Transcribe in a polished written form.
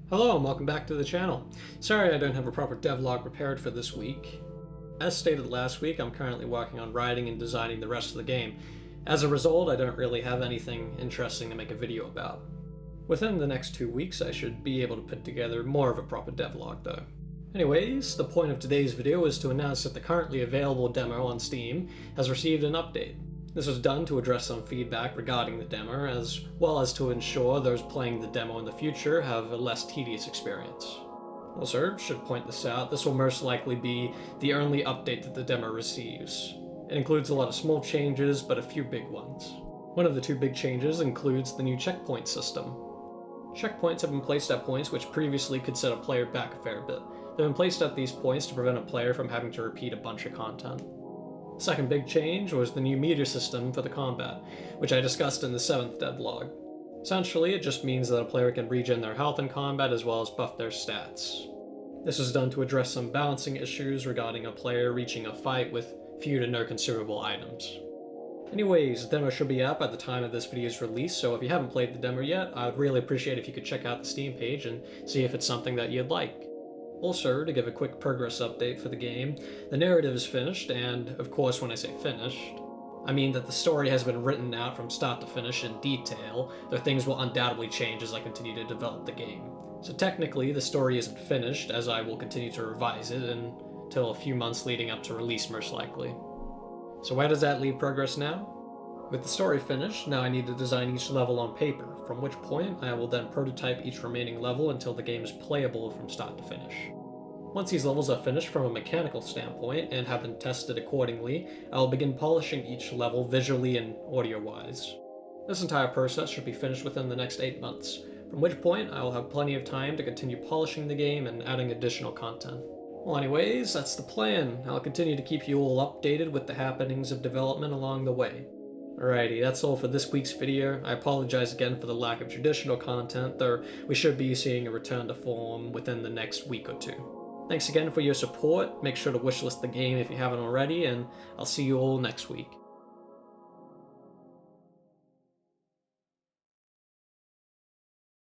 Hello and welcome back to the channel. Sorry I don't have a proper devlog prepared for this week. As stated last week, I'm currently working on writing and designing the rest of the game. As a result, I don't really have anything interesting to make a video about. Within the next 2 weeks, I should be able to put together more of a proper devlog though. Anyways, the point of today's video is to announce that the currently available demo on Steam has received an update. This was done to address some feedback regarding the demo, as well as to ensure those playing the demo in the future have a less tedious experience. Also, should point this out, this will most likely be the only update that the demo receives. It includes a lot of small changes, but a few big ones. One of the two big changes includes the new checkpoint system. Checkpoints have been placed at points which previously could set a player back a fair bit. They've been placed at these points to prevent a player from having to repeat a bunch of content. Second big change was the new meter system for the combat, which I discussed in the 7th devlog. Essentially, it just means that a player can regen their health in combat as well as buff their stats. This was done to address some balancing issues regarding a player reaching a fight with few to no consumable items. Anyways, the demo should be out by the time of this video's release, so if you haven't played the demo yet, I would really appreciate if you could check out the Steam page and see if it's something that you'd like. Also, to give a quick progress update for the game, the narrative is finished, and of course when I say finished, I mean that the story has been written out from start to finish in detail, though things will undoubtedly change as I continue to develop the game. So technically, the story isn't finished, as I will continue to revise it until a few months leading up to release most likely. So where does that leave progress now? With the story finished, now I need to design each level on paper, from which point I will then prototype each remaining level until the game is playable from start to finish. Once these levels are finished from a mechanical standpoint and have been tested accordingly, I will begin polishing each level visually and audio-wise. This entire process should be finished within the next 8 months, from which point I will have plenty of time to continue polishing the game and adding additional content. Well anyways, that's the plan. I'll continue to keep you all updated with the happenings of development along the way. Alrighty, that's all for this week's video. I apologize again for the lack of traditional content, though we should be seeing a return to form within the next week or two. Thanks again for your support, make sure to wishlist the game if you haven't already, and I'll see you all next week.